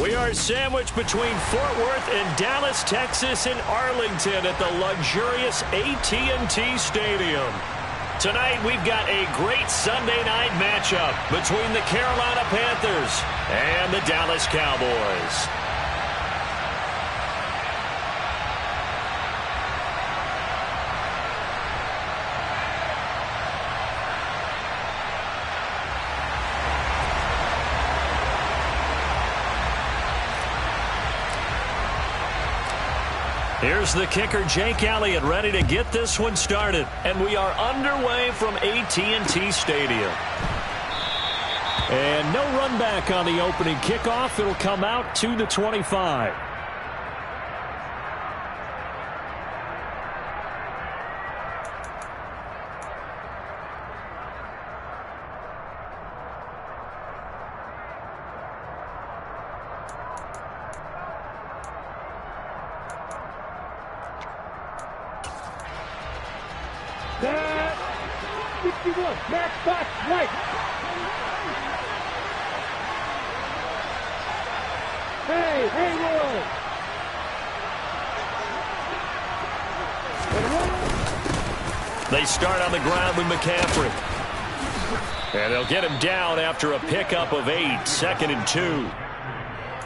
We are sandwiched between Fort Worth and Dallas, Texas, and Arlington at the luxurious AT&T Stadium. Tonight, we've got a great Sunday night matchup between the Carolina Panthers and the Dallas Cowboys. Here's the kicker, Jake Elliott, ready to get this one started. And we are underway from AT&T Stadium. And no run back on the opening kickoff. It'll come out to the 25. Match box right. Hey, Roy. They start on the ground with McCaffrey. And they'll get him down after a pickup of 8, 2nd and 2.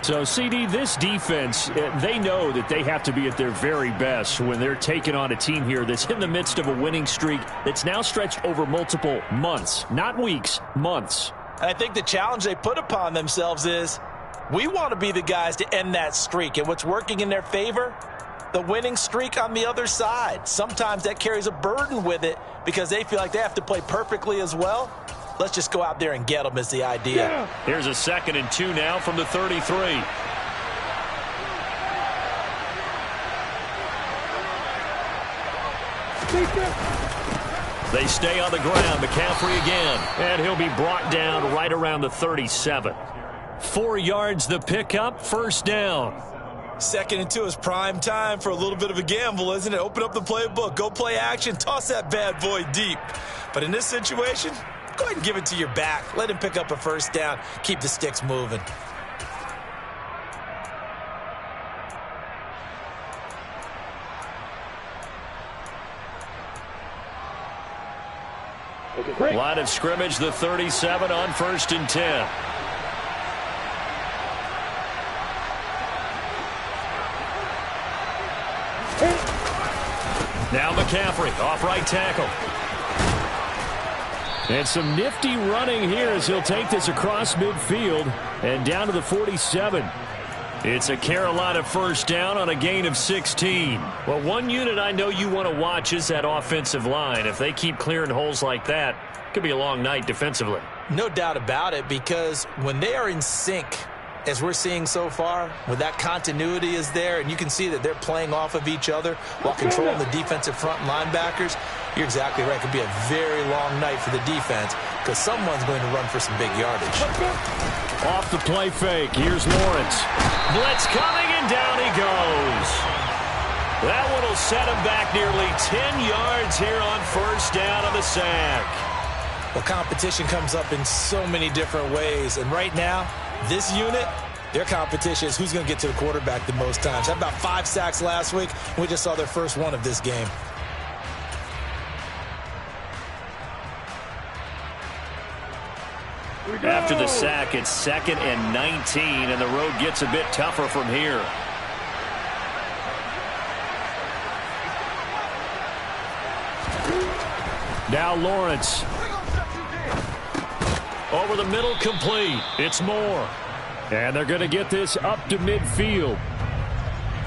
So, CD, this defense, they know that they have to be at their very best when they're taking on a team here that's in the midst of a winning streak that's now stretched over multiple months, not weeks, months. And I think the challenge they put upon themselves is we want to be the guys to end that streak. And what's working in their favor? The winning streak on the other side. Sometimes that carries a burden with it because they feel like they have to play perfectly as well. Let's just go out there and get them is the idea. Yeah. Here's a 2nd and 2 now from the 33. They stay on the ground. McCaffrey again. And he'll be brought down right around the 37. 4 yards the pickup, first down. 2nd and 2 is prime time for a little bit of a gamble, isn't it? Open up the playbook. Go play action. Toss that bad boy deep. But in this situation, go ahead and give it to your back. Let him pick up a first down. Keep the sticks moving. Line of scrimmage, the 37 on 1st and 10. Now McCaffrey, off right tackle. And some nifty running here as he'll take this across midfield and down to the 47. It's a Carolina first down on a gain of 16. Well, one unit I know you want to watch is that offensive line. If they keep clearing holes like that, it could be a long night defensively. No doubt about it, because when they are in sync, as we're seeing so far, when that continuity is there, and you can see that they're playing off of each other while controlling the defensive front linebackers, you're exactly right. It could be a very long night for the defense because someone's going to run for some big yardage. Off the play fake. Here's Lawrence. Blitz coming, and down he goes. That one will set him back nearly 10 yards here on first down on the sack. Well, competition comes up in so many different ways, and right now, this unit, their competition is who's going to get to the quarterback the most times. Had about 5 sacks last week. We just saw their first one of this game. After the sack, it's 2nd and 19, and the road gets a bit tougher from here. Now Lawrence. Over the middle, complete. It's Moore. And they're going to get this up to midfield.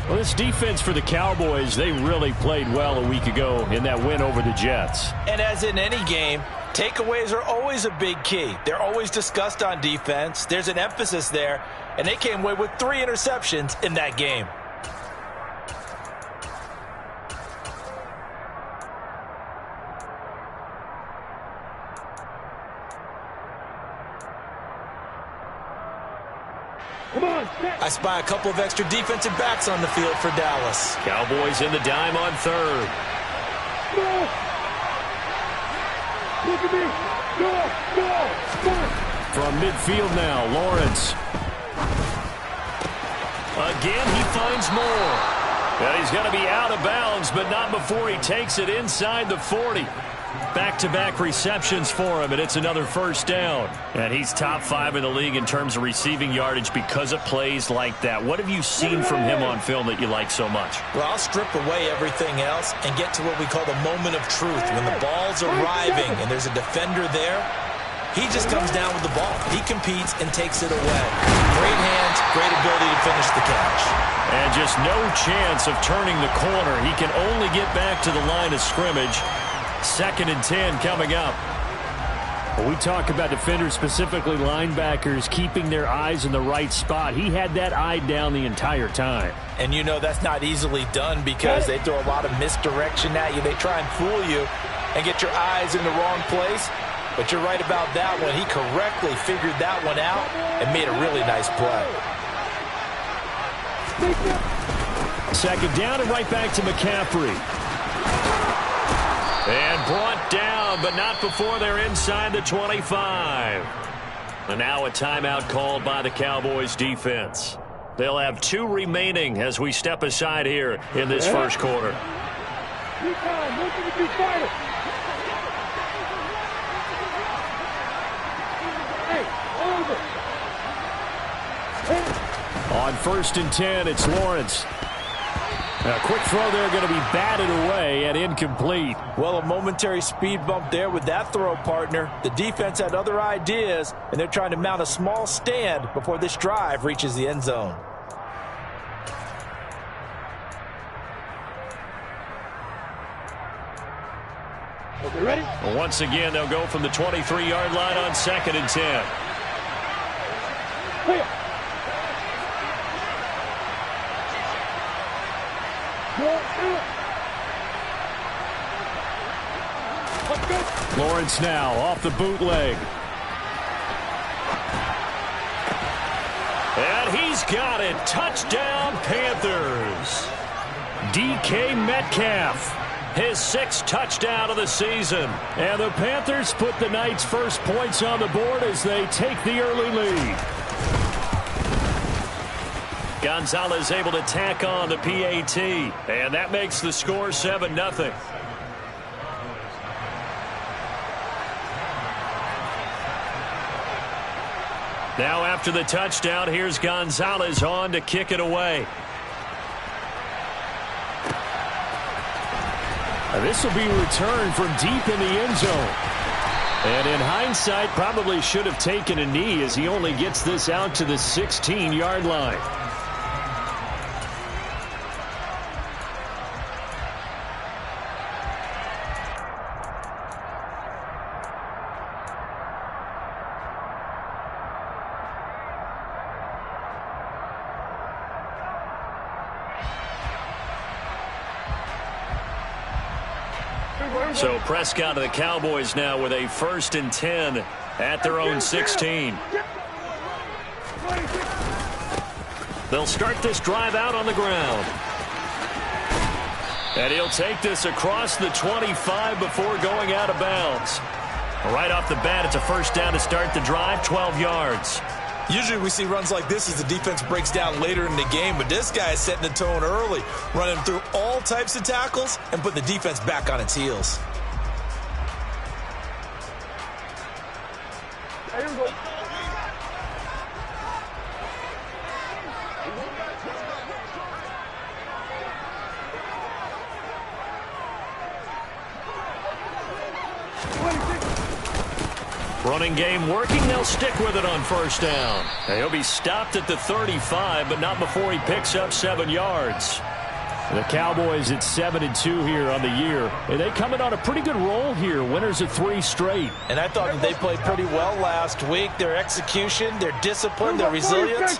Well, this defense for the Cowboys, they really played well a week ago in that win over the Jets. And as in any game, takeaways are always a big key. They're always discussed on defense. There's an emphasis there, and they came away with 3 interceptions in that game. I spy a couple of extra defensive backs on the field for Dallas. Cowboys in the dime on 3rd. Go! Look at me! Go! Go! Go! From midfield now, Lawrence. again, he finds more. And he's going to be out of bounds, but not before he takes it inside the 40. Back-to-back receptions for him, and it's another first down. And he's top 5 in the league in terms of receiving yardage because of plays like that. What have you seen from him on film that you like so much? Well, I'll strip away everything else and get to what we call the moment of truth. When the ball's arriving and there's a defender there, he just comes down with the ball. He competes and takes it away. Great hands, great ability to finish the catch. And just no chance of turning the corner. He can only get back to the line of scrimmage. 2nd and 10 coming up. Well, we talk about defenders, specifically linebackers, keeping their eyes in the right spot. He had that eye down the entire time. And you know that's not easily done because they throw a lot of misdirection at you. They try and fool you and get your eyes in the wrong place. But you're right about that one. He correctly figured that one out and made a really nice play. 2nd down and right back to McCaffrey. And brought down, but not before they're inside the 25. And now a timeout called by the Cowboys defense. They'll have 2 remaining as we step aside here in this first quarter. On 1st and 10, it's Lawrence. A quick throw there, going to be batted away and incomplete. Well, a momentary speed bump there with that throw, partner. The defense had other ideas, and they're trying to mount a small stand before this drive reaches the end zone. Okay, ready? Once again, they'll go from the 23-yard line on 2nd and 10. Clear. Lawrence now off the bootleg. And he's got it. Touchdown, Panthers. DK Metcalf, his 6th touchdown of the season. And the Panthers put the night's first points on the board as they take the early lead. Gonzalez able to tack on the PAT, and that makes the score 7-0. Now after the touchdown, here's Gonzalez on to kick it away. And this will be returned from deep in the end zone. And in hindsight, probably should have taken a knee as he only gets this out to the 16-yard line. So Prescott of the Cowboys now with a 1st and 10 at their own 16. They'll start this drive out on the ground. And he'll take this across the 25 before going out of bounds. Right off the bat, it's a 1st down to start the drive, 12 yards. Usually we see runs like this as the defense breaks down later in the game, but this guy is setting the tone early, running through all types of tackles and put the defense back on its heels. Here we go. Running game working. They'll stick with it on 1st down. And he'll be stopped at the 35, but not before he picks up 7 yards. The Cowboys at 7-2 here on the year. And they coming on a pretty good roll here. Winners of 3 straight. And I thought that they played pretty well last week. Their execution, their discipline, their resilience,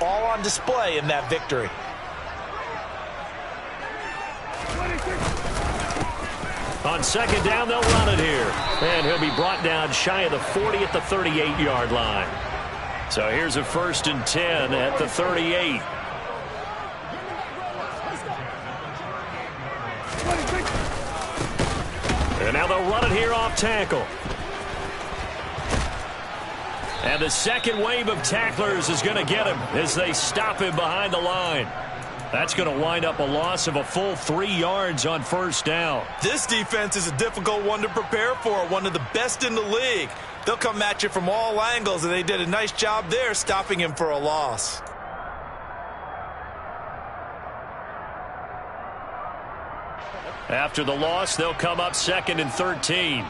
all on display in that victory. On 2nd down, they'll run it here. And he'll be brought down shy of the 40 at the 38-yard line. So here's a 1st and 10 at the 38. And now they'll run it here off tackle. And the second wave of tacklers is going to get him as they stop him behind the line. That's going to wind up a loss of a full 3 yards on first down. This defense is a difficult one to prepare for, one of the best in the league. They'll come at you from all angles, and they did a nice job there stopping him for a loss. After the loss, they'll come up 2nd and 13.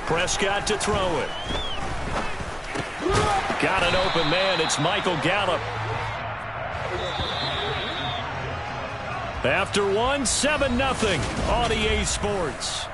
Prescott to throw it. Got an open man. It's Michael Gallup. After one, 7-0 on EA Sports.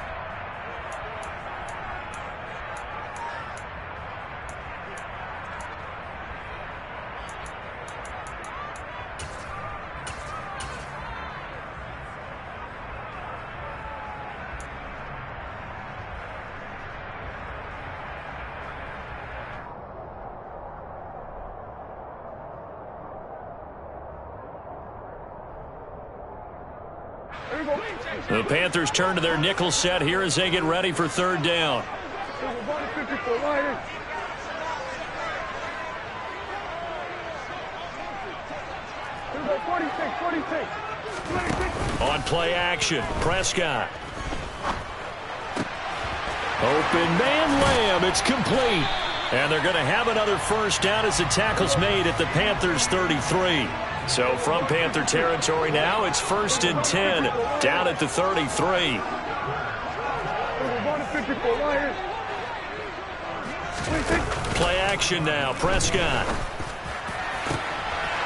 The Panthers turn to their nickel set here as they get ready for 3rd down. On play action, Prescott. Open man Lamb, it's complete. And they're going to have another first down as the tackle's made at the Panthers 33. So from Panther territory now, it's 1st and 10 down at the 33. Play action now, Prescott.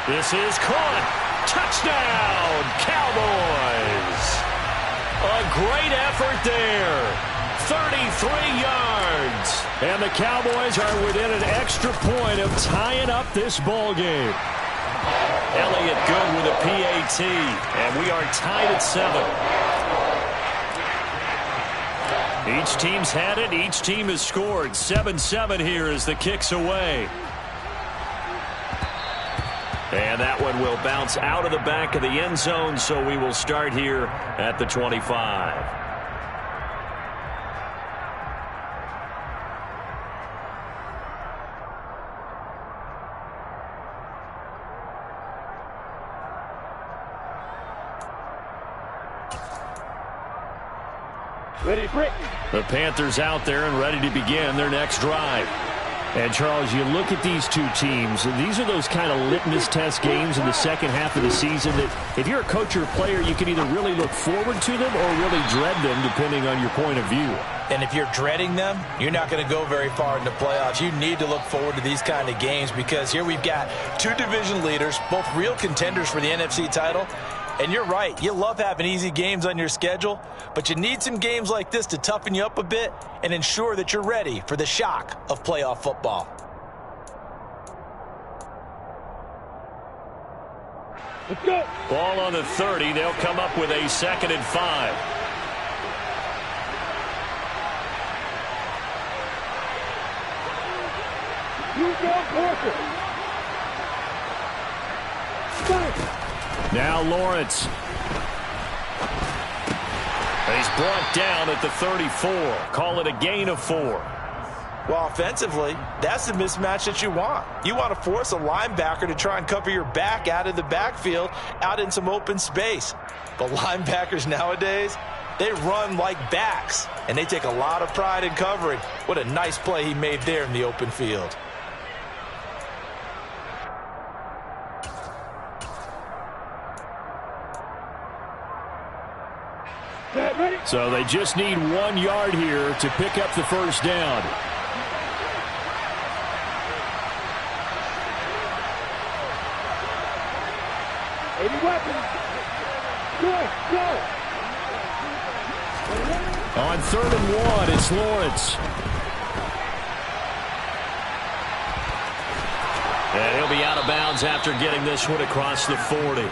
This is caught. Touchdown, Cowboys. A great effort there. 33 yards. And the Cowboys are within an extra point of tying up this ball game. Elliott good with a PAT, and we are tied at 7. Each team's had it. Each team has scored. 7-7 here as the kick's away. And that one will bounce out of the back of the end zone, so we will start here at the 25. Ready, Brick. The Panthers out there and ready to begin their next drive. And, Charles, you look at these two teams, and these are those kind of litmus test games in the second half of the season that if you're a coach or a player, you can either really look forward to them or really dread them, depending on your point of view. And if you're dreading them, you're not going to go very far in the playoffs. You need to look forward to these kind of games because here we've got two division leaders, both real contenders for the NFC title. And you're right, you love having easy games on your schedule, but you need some games like this to toughen you up a bit and ensure that you're ready for the shock of playoff football. Let's go. Ball on the 30. They'll come up with a 2nd and 5. You go, Parker. Now Lawrence. He's brought down at the 34. Call it a gain of 4. Well, offensively, that's the mismatch that you want. You want to force a linebacker to try and cover your back out of the backfield, out in some open space. But linebackers nowadays, they run like backs, and they take a lot of pride in covering. What a nice play he made there in the open field. So they just need 1 yard here to pick up the first down. On 3rd and 1, it's Lawrence. And he'll be out of bounds after getting this one across the 40.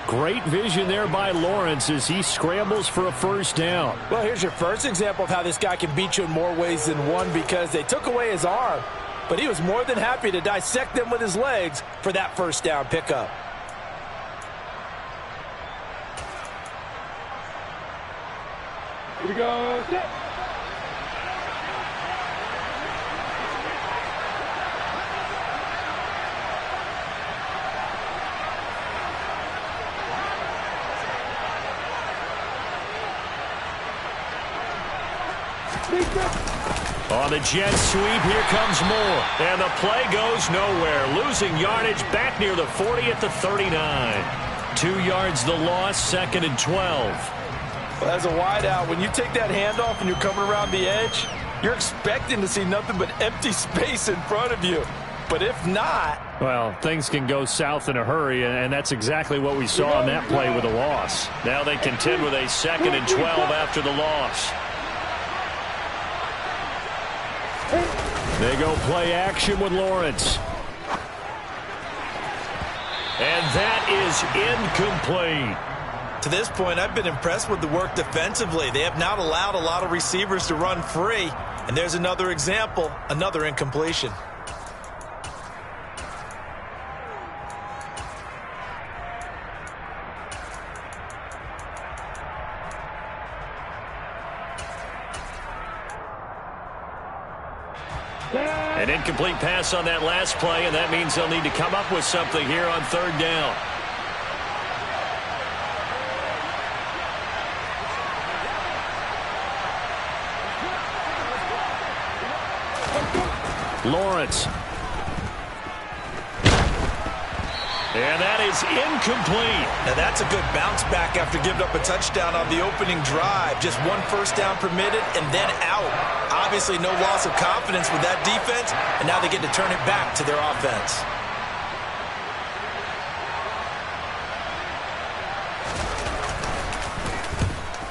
Great vision there by Lawrence as he scrambles for a first down. Well, here's your first example of how this guy can beat you in more ways than one because they took away his arm, but he was more than happy to dissect them with his legs for that first down pickup. Here we go. Set. On the jet sweep, here comes more. And the play goes nowhere. Losing yardage back near the 40 at the 39. 2 yards the loss, 2nd and 12. Well, as a wideout, when you take that handoff and you're coming around the edge, you're expecting to see nothing but empty space in front of you. But if not... Well, things can go south in a hurry, and that's exactly what we saw on that play with a loss. Now they contend with a 2nd and 12 after the loss. They go play action with Lawrence. And that is incomplete. To this point, I've been impressed with the work defensively. They have not allowed a lot of receivers to run free. And there's another example, another incompletion. An incomplete pass on that last play, and that means they'll need to come up with something here on 3rd down. Lawrence. And that is incomplete. Now that's a good bounce back after giving up a touchdown on the opening drive. Just 1 first down permitted and then out. Obviously no loss of confidence with that defense, and now they get to turn it back to their offense.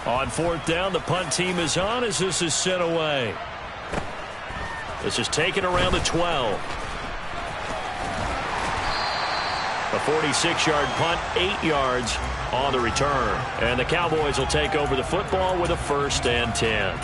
On 4th down, the punt team is on as this is sent away. This is taken around the 12. A 46-yard punt, 8 yards on the return. And the Cowboys will take over the football with a 1st and 10.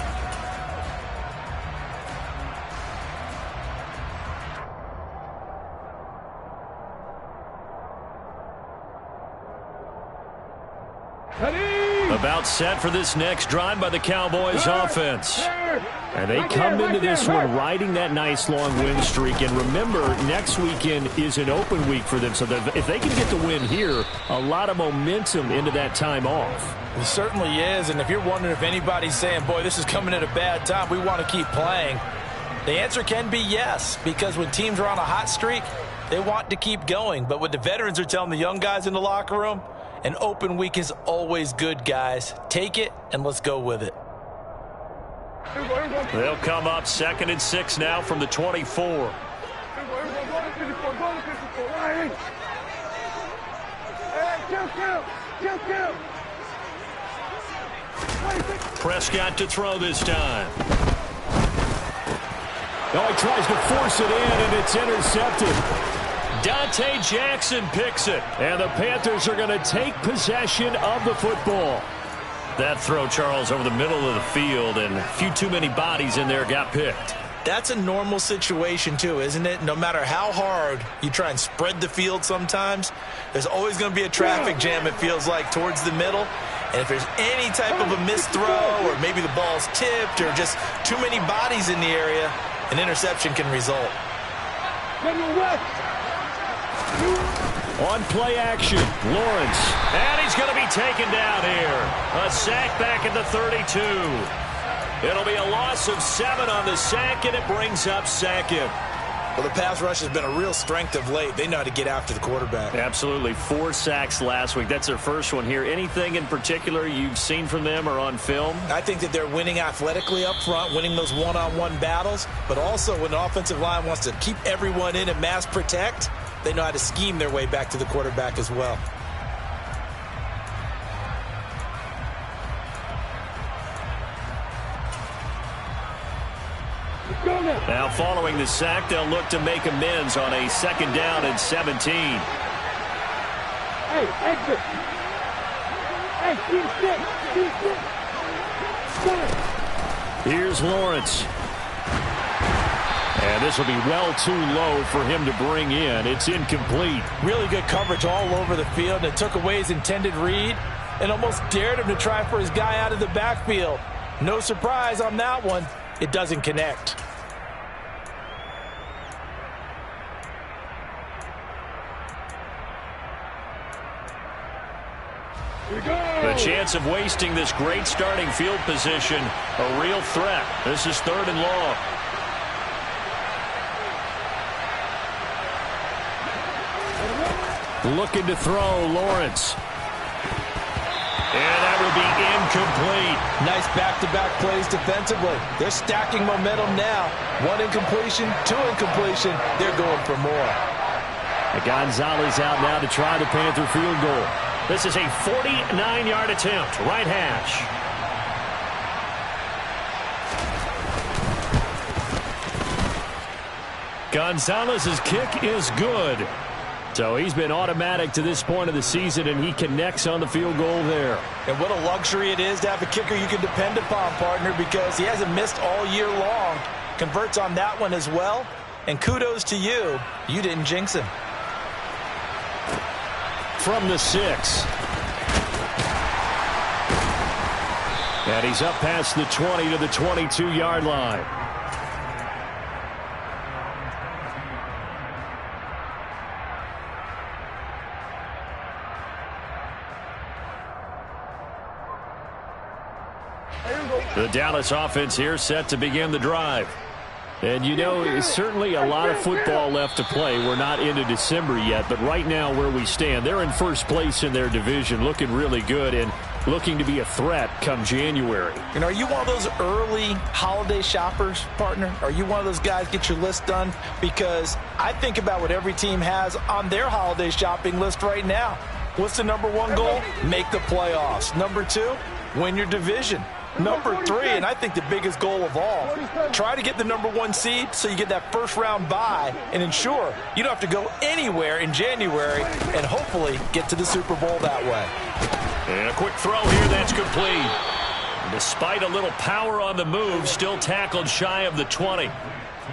About set for this next drive by the Cowboys offense. And they come into this one riding that nice long win streak. And remember, next weekend is an open week for them. So if they can get the win here, a lot of momentum into that time off. It certainly is. And if you're wondering if anybody's saying, boy, this is coming at a bad time, we want to keep playing, the answer can be yes. Because when teams are on a hot streak, they want to keep going. But what the veterans are telling the young guys in the locker room, an open week is always good, guys. Take it, and let's go with it. They'll come up 2nd and 6 now from the 24. Prescott to throw this time. Oh, he tries to force it in, and it's intercepted. Dante Jackson picks it. And the Panthers are going to take possession of the football. That throw, Charles, over the middle of the field, and a few too many bodies in there got picked. That's a normal situation, too, isn't it? No matter how hard you try and spread the field sometimes, there's always going to be a traffic jam, it feels like, towards the middle. And if there's any type of a missed throw, or maybe the ball's tipped, or just too many bodies in the area, an interception can result. On play action, Lawrence. And he's going to be taken down here. A sack back at the 32. It'll be a loss of 7 on the sack, and it brings up 2nd. Well, the pass rush has been a real strength of late. They know how to get after the quarterback. Absolutely. 4 sacks last week. That's their first one here. Anything in particular you've seen from them or on film? I think that they're winning athletically up front, winning those one-on-one battles, but also when the offensive line wants to keep everyone in and mass protect, they know how to scheme their way back to the quarterback as well. Now following the sack, they'll look to make amends on a 2nd down and 17. Hey, exit. Hey, keep Here's Lawrence. And this will be well too low for him to bring in. It's incomplete. Really good coverage all over the field. It took away his intended read and almost dared him to try for his guy out of the backfield. No surprise on that one. It doesn't connect. The chance of wasting this great starting field position, a real threat. This is 3rd and long. Looking to throw, Lawrence. And that would be incomplete. Nice back-to-back plays defensively. They're stacking momentum now. 1 incompletion, 2 incompletion. They're going for more. Gonzalez out now to try the Panther field goal. This is a 49-yard attempt, right hash. Gonzalez's kick is good. So he's been automatic to this point of the season, and he connects on the field goal there. And what a luxury it is to have a kicker you can depend upon, partner, because he hasn't missed all year long. Converts on that one as well. And kudos to you. You didn't jinx him. From the 6. And he's up past the 20 to the 22-yard line. The Dallas offense here set to begin the drive. And, you know, it's certainly a lot of football left to play. We're not into December yet, but right now where we stand, they're in first place in their division, looking really good and looking to be a threat come January. And are you one of those early holiday shoppers, partner? Are you one of those guys get your list done? Because I think about what every team has on their holiday shopping list right now. What's the number 1 goal? Make the playoffs. Number 2, win your division. Number 3, and I think the biggest goal of all, try to get the number 1 seed so you get that first-round bye and ensure you don't have to go anywhere in January and hopefully get to the Super Bowl that way. And a quick throw here that's complete. Despite a little power on the move, still tackled shy of the 20. Here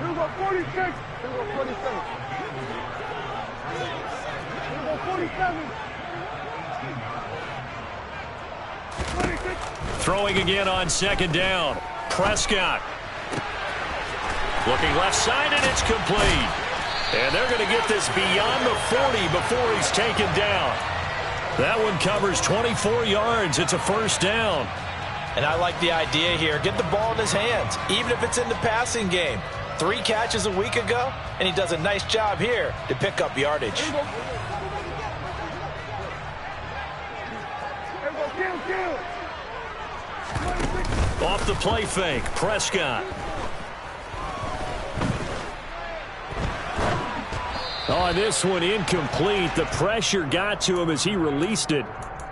we go, 46. Here we go, 47. Here we go, 47. 26. Throwing again on 2nd down. Prescott. Looking left side, and it's complete. And they're going to get this beyond the 40 before he's taken down. That one covers 24 yards. It's a first down. And I like the idea here. Get the ball in his hands, even if it's in the passing game. 3 catches a week ago, and he does a nice job here to pick up yardage. Here we go, kill. Off the play fake, Prescott. Oh, this one incomplete. The pressure got to him as he released it,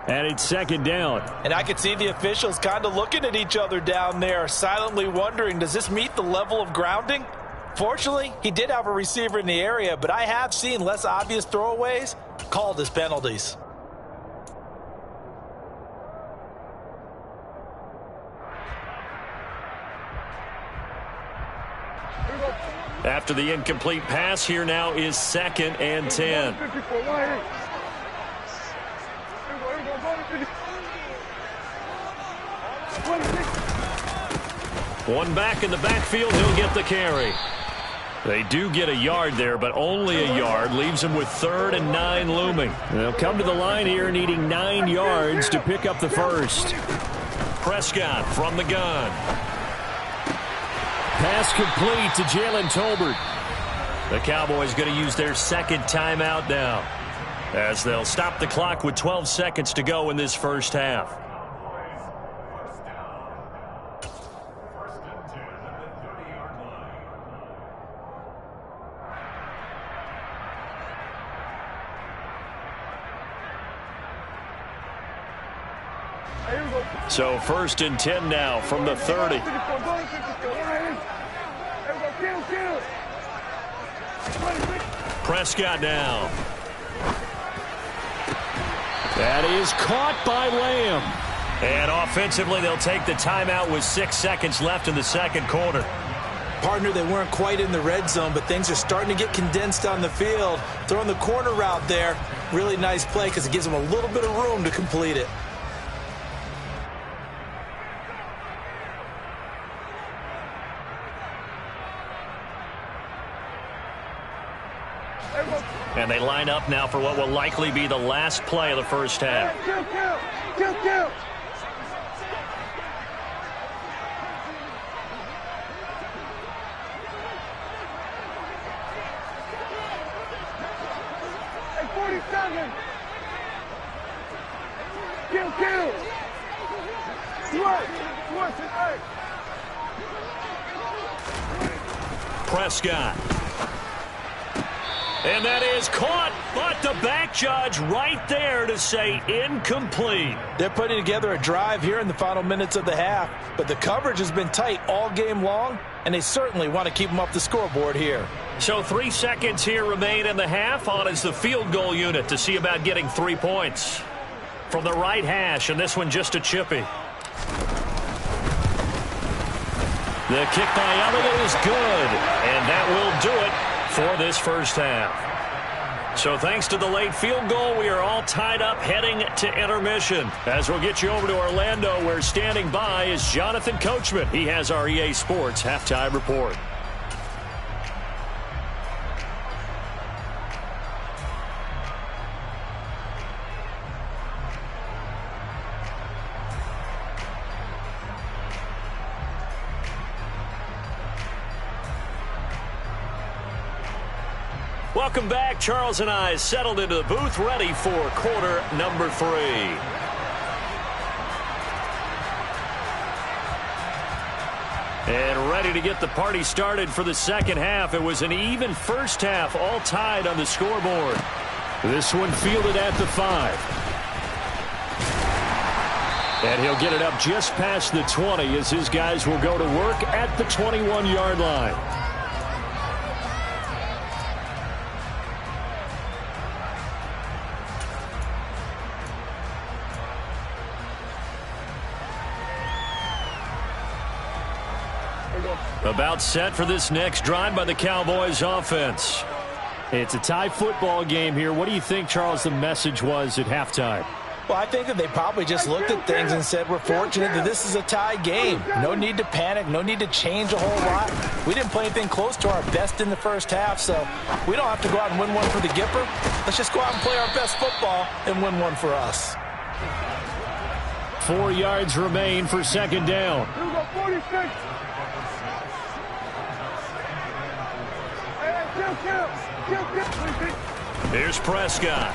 and it's 2nd down. And I could see the officials kind of looking at each other down there, silently wondering, does this meet the level of grounding? Fortunately, he did have a receiver in the area, but I have seen less obvious throwaways called as penalties. After the incomplete pass, here now is 2nd and 10. One back in the backfield, he'll get the carry. They do get a yard there, but only a yard. Leaves them with 3rd and 9 looming. They'll come to the line here needing 9 yards to pick up the first. Prescott from the gun. Pass complete to Jalen Tolbert. The Cowboys going to use their 2nd timeout now, as they'll stop the clock with 12 seconds to go in this first half. So 1st and 10 now from the 30. Prescott now. That is caught by Lamb. And offensively, they'll take the timeout with 6 seconds left in the 2nd quarter. Partner, they weren't quite in the red zone, but things are starting to get condensed on the field. Throwing the corner route there. Really nice play because it gives them a little bit of room to complete it. And they line up now for what will likely be the last play of the first half. Kill, kill, kill, kill. Hey, 47. Kill, kill. Switch, hey. Prescott. And that is caught, but the back judge right there to say incomplete. They're putting together a drive here in the final minutes of the half, but the coverage has been tight all game long, and they certainly want to keep them up the scoreboard here. So 3 seconds here remain in the half. On is the field goal unit to see about getting 3 points. From the right hash, and this one just a chippy. The kick by Elliott is good, and that will do it for this first half. So thanks to the late field goal, we are all tied up heading to intermission. As we'll get you over to Orlando, where standing by is Jonathan Coachman. He has our EA Sports halftime report. Welcome back. Charles and I settled into the booth, ready for quarter number 3. And ready to get the party started for the second half. It was an even first half, all tied on the scoreboard. This one fielded at the 5. And he'll get it up just past the 20 as his guys will go to work at the 21-yard line. About set for this next drive by the Cowboys offense. It's a tie football game here. What do you think, Charles, the message was at halftime? Well, I think that they probably just looked at things and said, we're fortunate that this is a tie game. No need to panic. No need to change a whole lot. We didn't play anything close to our best in the first half, so we don't have to go out and win one for the Gipper. Let's just go out and play our best football and win one for us. 4 yards remain for second down. Here we go, 46. Here's Prescott.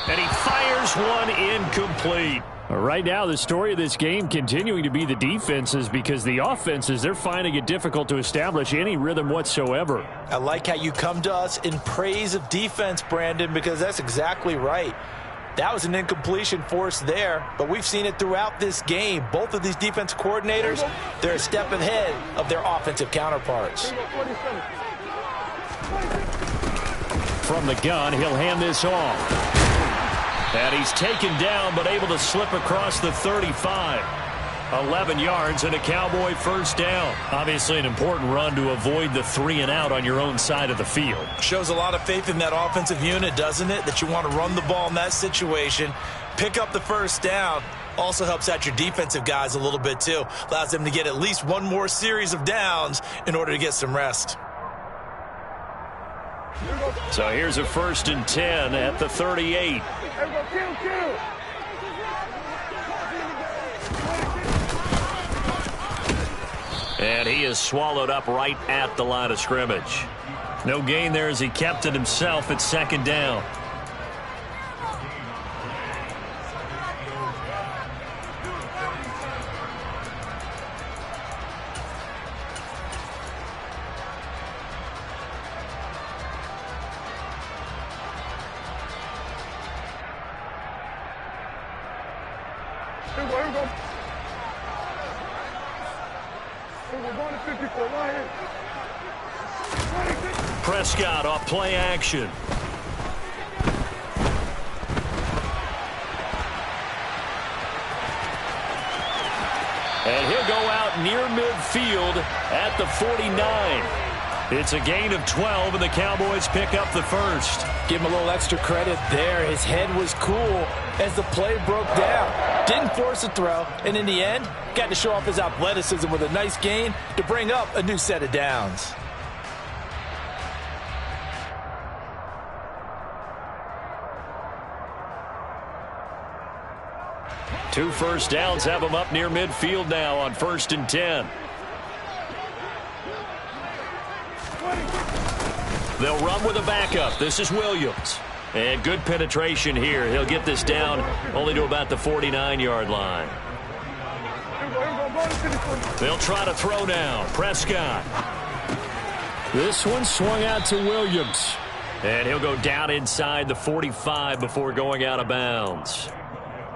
And he fires one incomplete. Right now, the story of this game continuing to be the defenses, because the offenses, they're finding it difficult to establish any rhythm whatsoever. I like how you come to us in praise of defense, Brandon, because that's exactly right. That was an incompletion forced there, but we've seen it throughout this game. Both of these defense coordinators, they're a step ahead of their offensive counterparts. From the gun, he'll hand this off. And he's taken down, but able to slip across the 35. 11 yards and a Cowboy first down. Obviously an important run to avoid the 3 and out on your own side of the field. Shows a lot of faith in that offensive unit, doesn't it? That you want to run the ball in that situation, pick up the first down. Also helps out your defensive guys a little bit too. Allows them to get at least one more series of downs in order to get some rest. So here's a 1st and 10 at the 38. And he is swallowed up right at the line of scrimmage. No gain there as he kept it himself at second down. Prescott off play action. And he'll go out near midfield at the 49. It's a gain of 12, and the Cowboys pick up the first. Give him a little extra credit there. His head was cool as the play broke down. Didn't force a throw, and in the end, got to show off his athleticism with a nice gain to bring up a new set of downs. 2 first downs have them up near midfield now on 1st and 10. They'll run with a backup. This is Williams. And good penetration here. He'll get this down only to about the 49-yard line. They'll try to throw now. Prescott. This one swung out to Williams. And he'll go down inside the 45 before going out of bounds.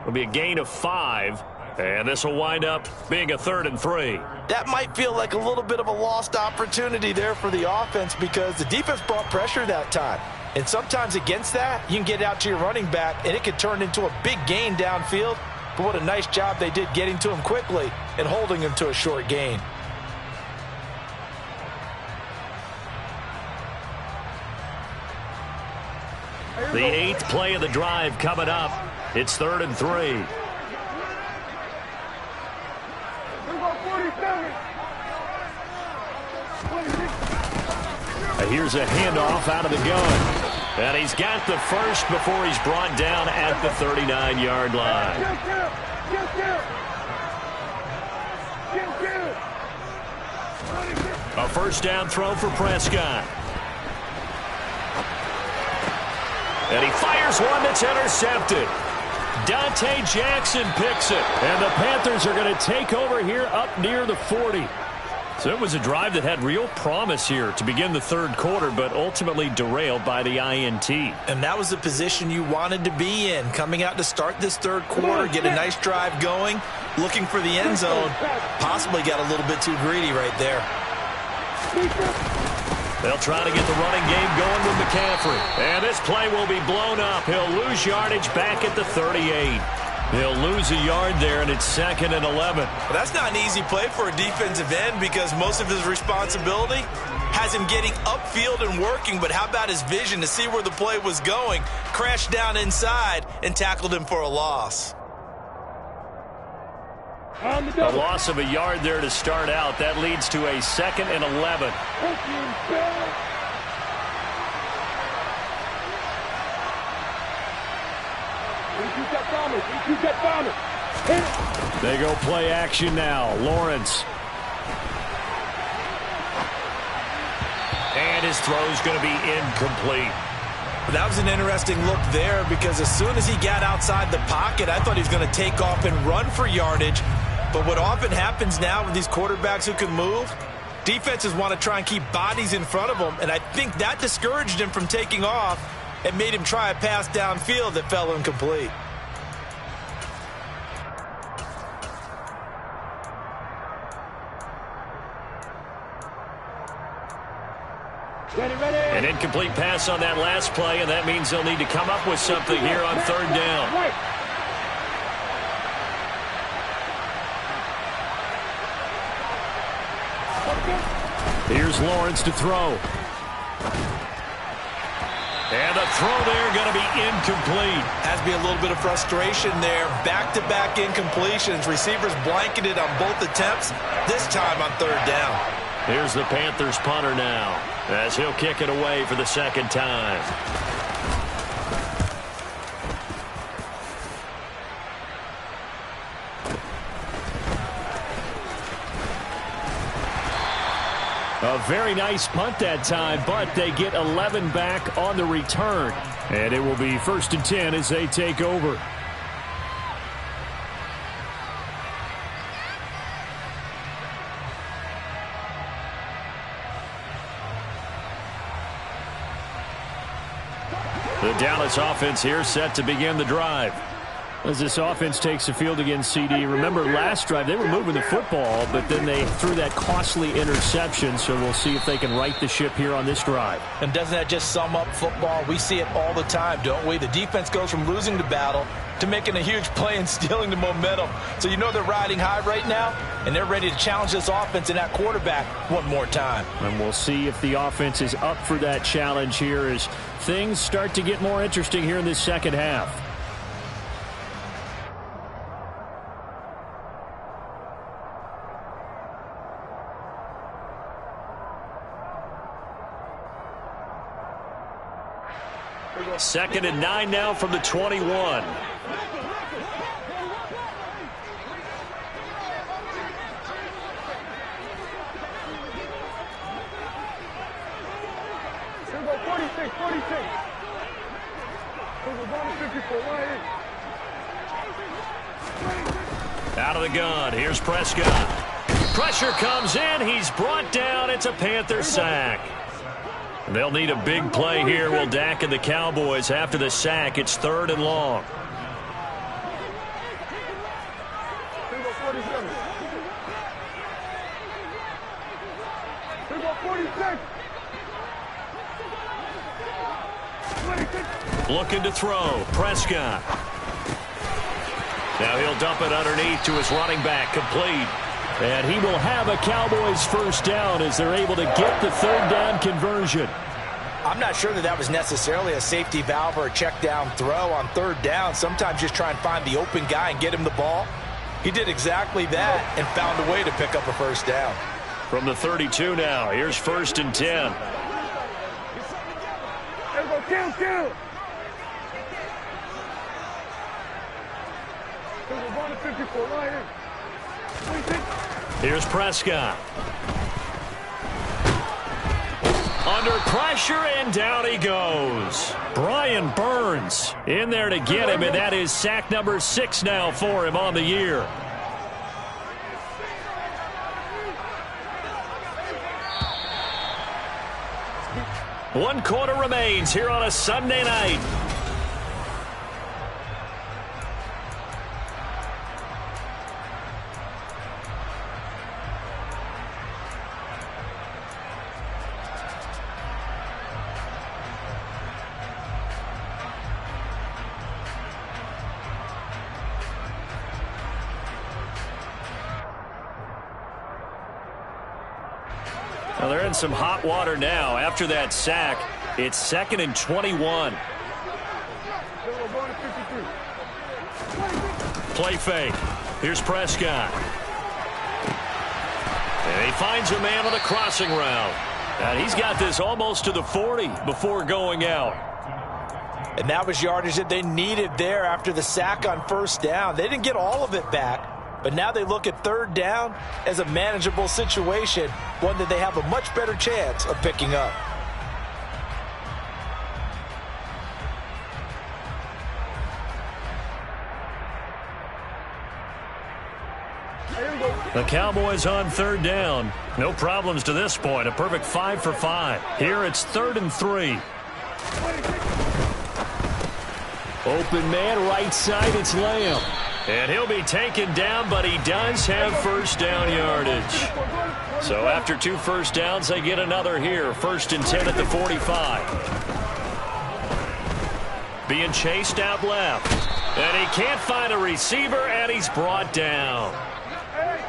It'll be a gain of 5. And this will wind up being a 3rd and 3. That might feel like a little bit of a lost opportunity there for the offense because the defense brought pressure that time. And sometimes against that, you can get out to your running back, and it could turn into a big gain downfield. But what a nice job they did getting to him quickly and holding him to a short gain. The 8th play of the drive coming up. It's 3rd and 3. Here's a handoff out of the gun. And he's got the first before he's brought down at the 39-yard line. A first down throw for Prescott. And he fires one that's intercepted. Dante Jackson picks it. And the Panthers are going to take over here up near the 40. So it was a drive that had real promise here to begin the 3rd quarter, but ultimately derailed by the INT. And that was the position you wanted to be in, coming out to start this 3rd quarter, get a nice drive going, looking for the end zone. Possibly got a little bit too greedy right there. They'll try to get the running game going with McCaffrey. And this play will be blown up. He'll lose yardage back at the 38. He'll lose a yard there, and it's 2nd and 11. Well, that's not an easy play for a defensive end because most of his responsibility has him getting upfield and working, but how about his vision to see where the play was going, crashed down inside, and tackled him for a loss. A loss of a yard there to start out. That leads to a 2nd and 11. They go play action now. Lawrence. And his throw's going to be incomplete. That was an interesting look there because as soon as he got outside the pocket, I thought he was going to take off and run for yardage. But what often happens now with these quarterbacks who can move, defenses want to try and keep bodies in front of them, and I think that discouraged him from taking off and made him try a pass downfield that fell incomplete. An incomplete pass on that last play, and that means they'll need to come up with something here on 3rd down. Here's Lawrence to throw. And the throw there going to be incomplete. Has to be a little bit of frustration there. Back-to-back incompletions. Receivers blanketed on both attempts, this time on 3rd down. Here's the Panthers punter now, as he'll kick it away for the 2nd time. A very nice punt that time, but they get 11 back on the return. And it will be 1st and 10 as they take over. The Dallas offense here set to begin the drive. As this offense takes the field against CD, remember last drive they were moving the football, but then they threw that costly interception, so we'll see if they can right the ship here on this drive. And doesn't that just sum up football? We see it all the time, don't we? The defense goes from losing the battle to making a huge play and stealing the momentum. So you know they're riding high right now, and they're ready to challenge this offense and that quarterback one more time. And we'll see if the offense is up for that challenge here as things start to get more interesting here in this 2nd half. Second and 9 now from the 21. Hey, 46. We're going to 54. Right in. Out of the gun. Here's Prescott. Pressure comes in. He's brought down. It's a Panther sack. They'll need a big play here. Will Dak and the Cowboys after the sack. It's 3rd and long. Looking to throw. Prescott. Now he'll dump it underneath to his running back. Complete. And he will have a Cowboys first down as they're able to get the 3rd down conversion. I'm not sure that was necessarily a safety valve or a check down throw on 3rd down. Sometimes just try and find the open guy and get him the ball. He did exactly that and found a way to pick up a first down. From the 32 now. Here's 1st and 10. Kill. Here's Prescott. Under pressure, and down he goes. Brian Burns in there to get him, and that is sack number 6 now for him on the year. One quarter remains here on a Sunday night. Well, they're in some hot water now. After that sack, it's 2nd and 21. Play fake. Here's Prescott. And he finds a man on a crossing route. And he's got this almost to the 40 before going out. And that was yardage that they needed there after the sack on 1st down. They didn't get all of it back. But now they look at 3rd down as a manageable situation, one that they have a much better chance of picking up. The Cowboys on 3rd down. No problems to this point. A perfect 5 for 5. Here it's 3rd and 3. Open man, right side, it's Lamb. And he'll be taken down, but he does have first down yardage. So after 2 first downs, they get another here. 1st and 10 at the 45. Being chased out left. And he can't find a receiver, and he's brought down.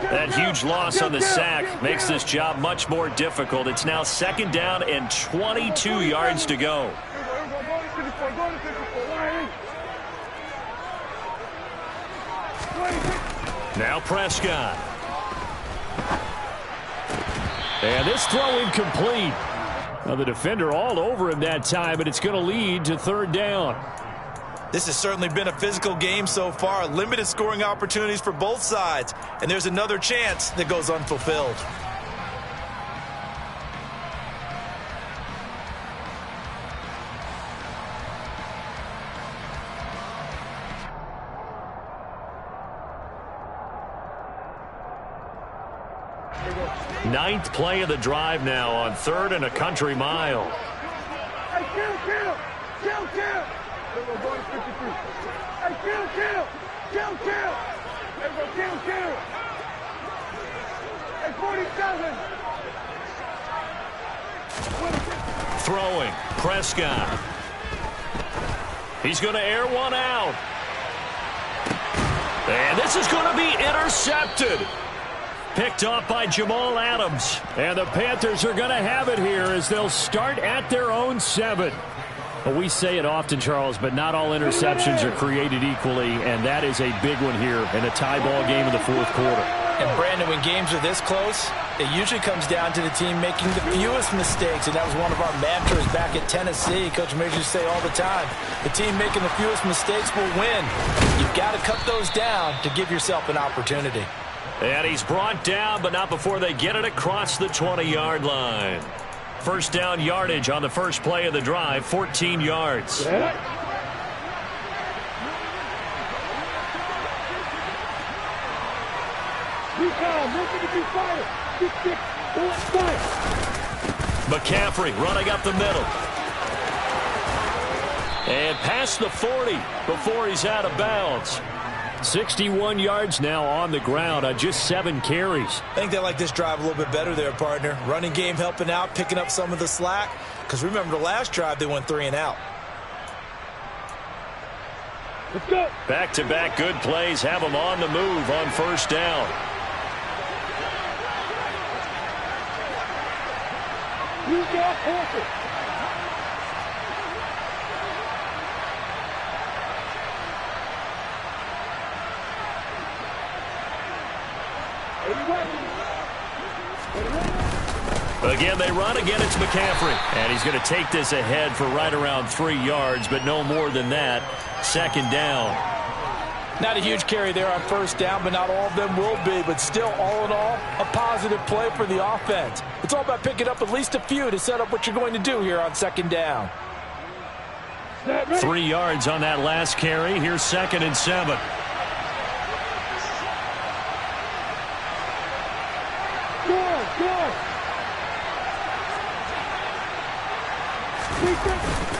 That huge loss on the sack makes this job much more difficult. It's now 2nd down and 22 yards to go. Now Prescott. And this throw incomplete. Now the defender all over him that time, but it's going to lead to 3rd down. This has certainly been a physical game so far. Limited scoring opportunities for both sides. And there's another chance that goes unfulfilled. Ninth play of the drive now on 3rd and a country mile. Hey, kill. Everyone going to 53. Hey, kill. Everyone kill. Hey, 47. Throwing. Prescott. He's going to air one out. And this is going to be intercepted. Picked off by Jamal Adams. And the Panthers are going to have it here as they'll start at their own 7. Well, we say it often, Charles, but not all interceptions are created equally, and that is a big one here in a tie ball game in the 4th quarter. And, Brandon, when games are this close, it usually comes down to the team making the fewest mistakes, and that was one of our mantras back at Tennessee. Coach Majors used to say all the time, the team making the fewest mistakes will win. You've got to cut those down to give yourself an opportunity. And he's brought down, but not before they get it across the 20-yard line. First down yardage on the first play of the drive, 14 yards. Yeah. McCaffrey running up the middle. And past the 40 before he's out of bounds. 61 yards now on the ground on just 7 carries. I think they like this drive a little bit better there, partner. Running game helping out, picking up some of the slack. Because remember the last drive, they went 3 and out. Let's go. Back-to-back good plays have them on the move on first down. You got horses. Again, they run. Again, it's McCaffrey. And he's going to take this ahead for right around 3 yards, but no more than that. Second down. Not a huge carry there on first down, but not all of them will be. But still, all in all, a positive play for the offense. It's all about picking up at least a few to set up what you're going to do here on second down. 3 yards on that last carry. Here's 2nd and 7.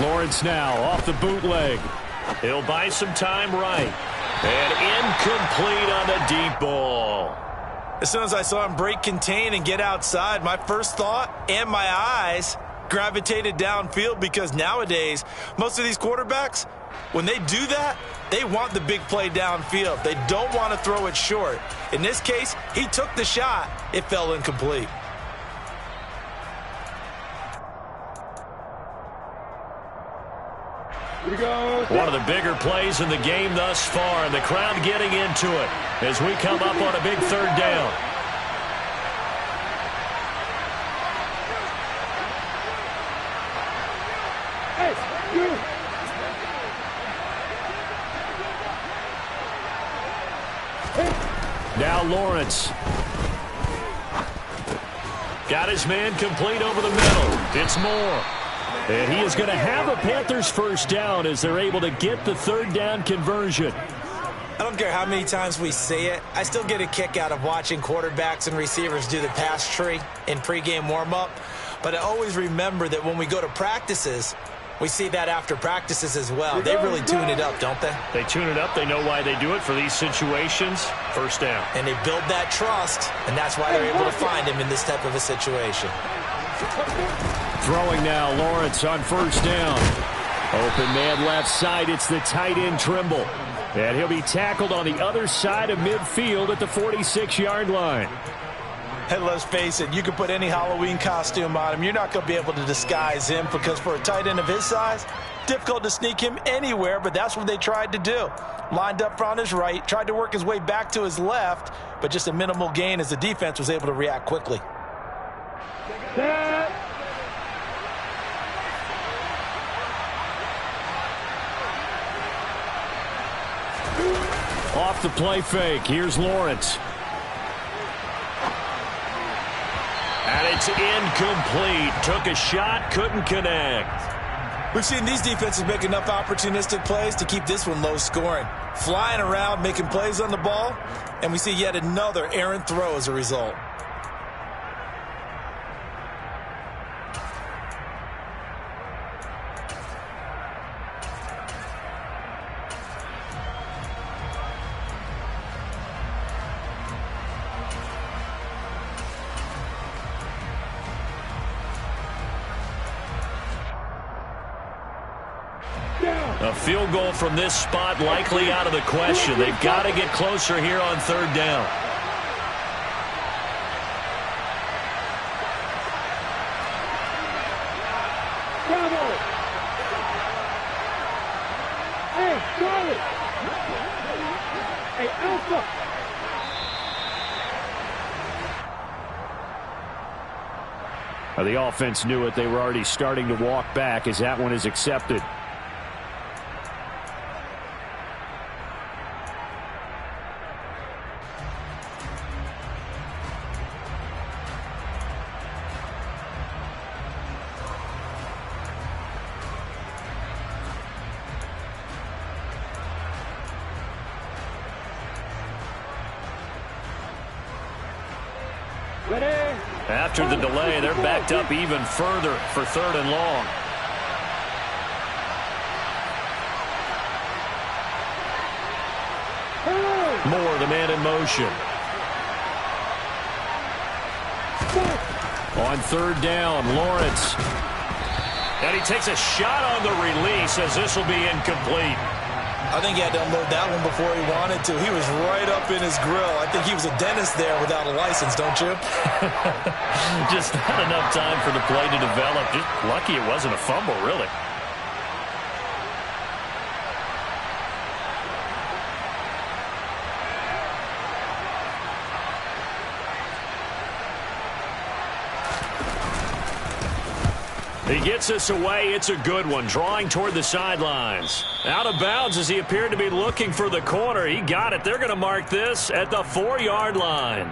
Lawrence now off the bootleg. He'll buy some time right. And incomplete on the deep ball. As soon as I saw him break contain and get outside, my first thought and my eyes gravitated downfield, because nowadays, most of these quarterbacks, when they do that, they want the big play downfield. They don't want to throw it short. In this case, he took the shot. It fell incomplete. One of the bigger plays in the game thus far, and the crowd getting into it as we come up on a big third down. Hey, you. Now Lawrence. Got his man complete over the middle. It's Moore. And he is going to have a Panthers first down as they're able to get the third down conversion. I don't care how many times we say it, I still get a kick out of watching quarterbacks and receivers do the pass tree in pregame warm-up. But I always remember that when we go to practices, we see that after practices as well. They really tune it up, don't they? They tune it up. They know why they do it for these situations. First down. And they build that trust, and that's why they're able to find him in this type of a situation. Throwing now, Lawrence on first down. Open man left side. It's the tight end Trimble. And he'll be tackled on the other side of midfield at the 46-yard line. And let's face it, you can put any Halloween costume on him. You're not going to be able to disguise him, because for a tight end of his size, difficult to sneak him anywhere, but that's what they tried to do. Lined up on his right, tried to work his way back to his left, but just a minimal gain as the defense was able to react quickly. Off the play fake. Here's Lawrence. And it's incomplete. Took a shot, couldn't connect. We've seen these defenses make enough opportunistic plays to keep this one low scoring. Flying around, making plays on the ball, and we see yet another errant throw as a result. A field goal from this spot likely out of the question. They've got to get closer here on third down. Bravo. Hey, Charlie. Hey, Alpha. The offense knew it. They were already starting to walk back as that one is accepted. Ready? After the delay, they're backed up even further for 3rd and long. Moore, the man in motion. On 3rd down, Lawrence. And he takes a shot on the release as this will be incomplete. I think he had to unload that one before he wanted to. He was right up in his grill. I think he was a dentist there without a license, don't you? Just not enough time for the play to develop. Just lucky it wasn't a fumble, really. He gets us away. It's a good one. Drawing toward the sidelines. Out of bounds as he appeared to be looking for the corner. He got it. They're going to mark this at the 4-yard line.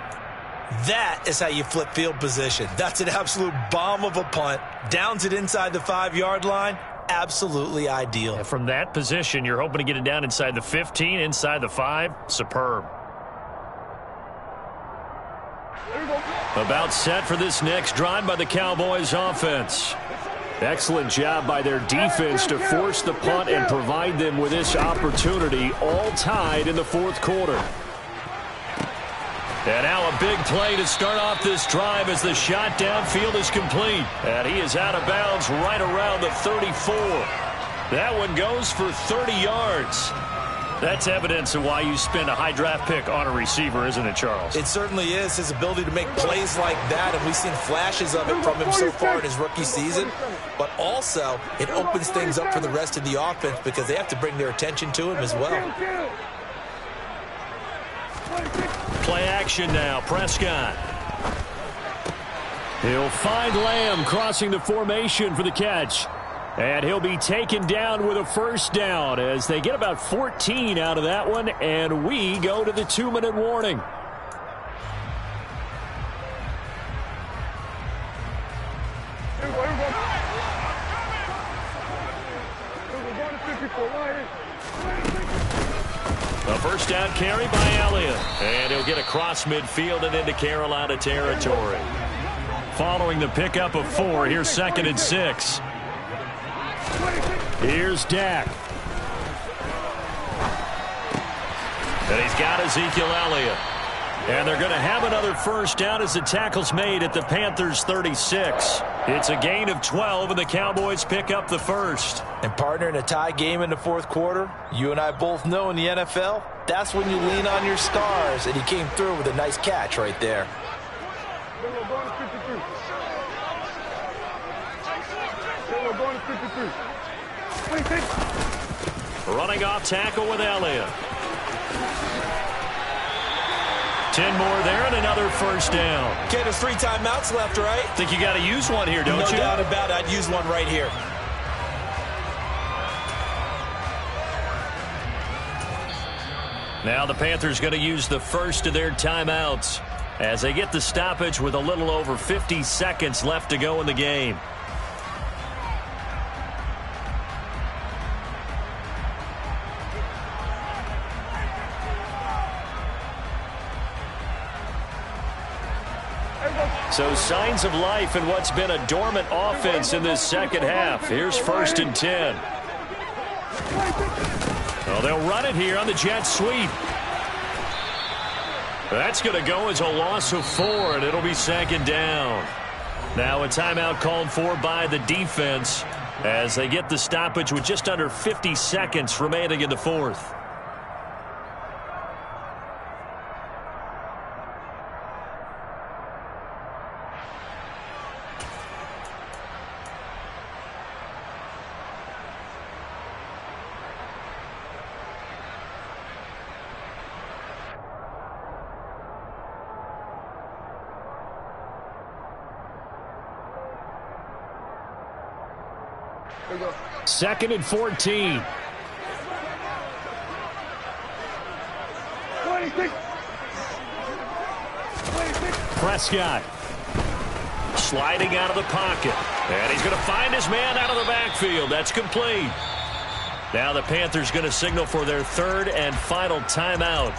That is how you flip field position. That's an absolute bomb of a punt. Downs it inside the 5-yard line. Absolutely ideal. And from that position, you're hoping to get it down inside the 15, inside the 5. Superb. About set for this next drive by the Cowboys offense. Excellent job by their defense to force the punt and provide them with this opportunity, all tied in the 4th quarter. And now a big play to start off this drive as the shot downfield is complete. And he is out of bounds right around the 34. That one goes for 30 yards. That's evidence of why you spend a high draft pick on a receiver, isn't it, Charles? It certainly is. His ability to make plays like that, and we've seen flashes of it from him so far in his rookie season. But also, it opens things up for the rest of the offense because they have to bring their attention to him as well. Play action now. Prescott. He'll find Lamb crossing the formation for the catch. And he'll be taken down with a 1st down as they get about 14 out of that one, and we go to the 2-minute warning. A 1st down carry by Elliott, and he'll get across midfield and into Carolina territory. Following the pickup of 4, here's 2nd and 6. Here's Dak. And he's got Ezekiel Elliott. And they're going to have another 1st down as the tackle's made at the Panthers' 36. It's a gain of 12, and the Cowboys pick up the 1st. And partner, in a tie game in the 4th quarter, you and I both know in the NFL, that's when you lean on your stars. And he came through with a nice catch right there. Running off tackle with Elliott. 10 more there and another 1st down. Okay, there's 3 timeouts left, right? Think you got to use one here, don't you? No doubt about it. I'd use one right here. Now the Panthers going to use the first of their timeouts as they get the stoppage with a little over 50 seconds left to go in the game. So signs of life in what's been a dormant offense in this second half. Here's 1st and 10. Well, they'll run it here on the jet sweep. That's going to go as a loss of 4, and it'll be 2nd down. Now a timeout called for by the defense as they get the stoppage with just under 50 seconds remaining in the 4th. Second and 14. Prescott sliding out of the pocket. And he's going to find his man out of the backfield. That's complete. Now the Panthers going to signal for their 3rd and final timeout.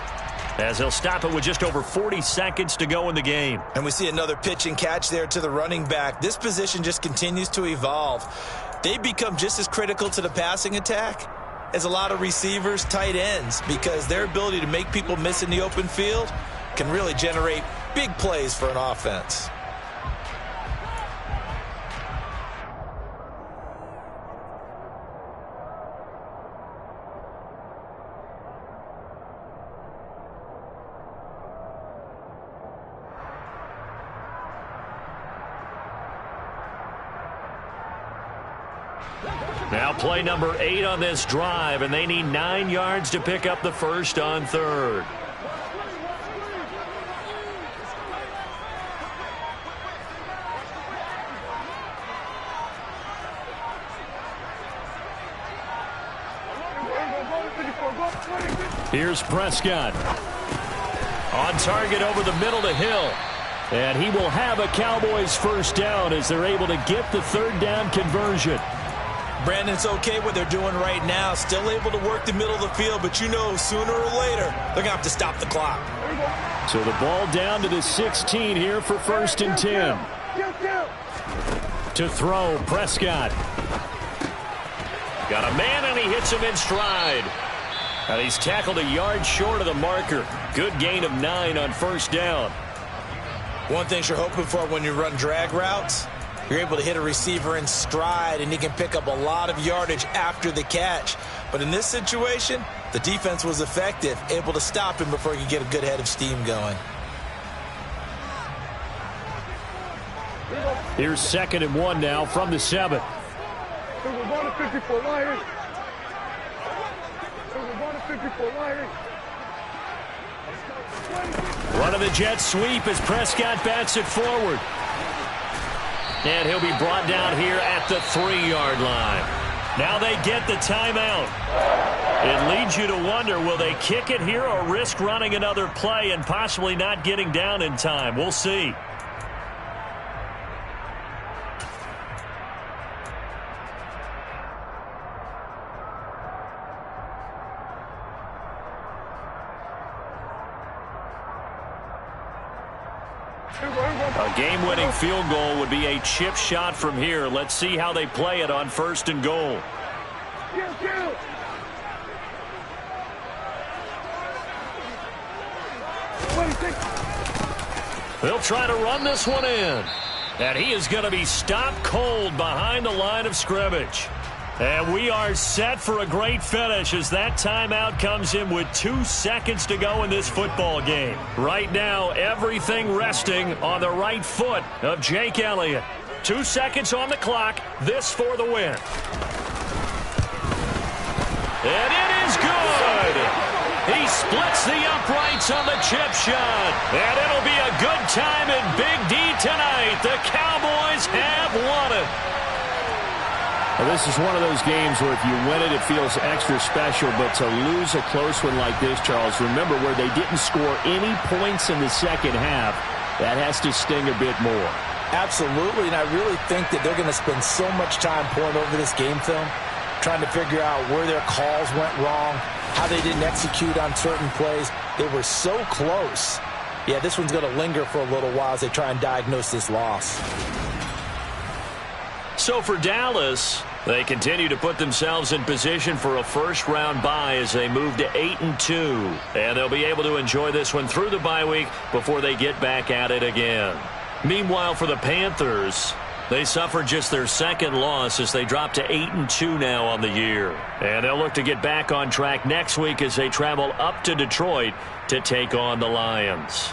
as they'll stop it with just over 40 seconds to go in the game. And we see another pitch and catch there to the running back. This position just continues to evolve. They become just as critical to the passing attack as a lot of receivers, tight ends, because their ability to make people miss in the open field can really generate big plays for an offense. Now play number 8 on this drive, and they need 9 yards to pick up the first on third. Here's Prescott. On target over the middle to Hill. And he will have a Cowboys first down as they're able to get the third down conversion. Brandon, it's okay what they're doing right now. Still able to work the middle of the field, but you know sooner or later they're going to have to stop the clock. So the ball down to the 16 here for first and 10. To throw, Prescott. Got a man, and he hits him in stride. And he's tackled a yard short of the marker. Good gain of 9 on first down. One thing you're hoping for when you run drag routes, you're able to hit a receiver in stride, and he can pick up a lot of yardage after the catch. But in this situation, the defense was effective, able to stop him before he could get a good head of steam going. Here's 2nd and 1 now from the 7. Run of the jet sweep as Prescott bats it forward. And he'll be brought down here at the 3-yard line. Now they get the timeout. It leads you to wonder, will they kick it here or risk running another play and possibly not getting down in time? We'll see. A game-winning field goal would be a chip shot from here. Let's see how they play it on 1st and goal. They'll try to run this one in. And he is going to be stopped cold behind the line of scrimmage. And we are set for a great finish as that timeout comes in with 2 seconds to go in this football game. Right now, everything resting on the right foot of Jake Elliott. 2 seconds on the clock. This for the win. And it is good. He splits the uprights on the chip shot. And it'll be a good time in Big D tonight. The Cowboys have won it. Well, this is one of those games where if you win it, it feels extra special. But to lose a close one like this, Charles, remember where they didn't score any points in the second half, that has to sting a bit more. Absolutely, and I really think that they're going to spend so much time pouring over this game film, trying to figure out where their calls went wrong, how they didn't execute on certain plays. They were so close. Yeah, this one's going to linger for a little while as they try and diagnose this loss. So for Dallas, they continue to put themselves in position for a first-round bye as they move to 8-2. And they'll be able to enjoy this one through the bye week before they get back at it again. Meanwhile, for the Panthers, they suffered just their 2nd loss as they drop to 8-2 now on the year. And they'll look to get back on track next week as they travel up to Detroit to take on the Lions.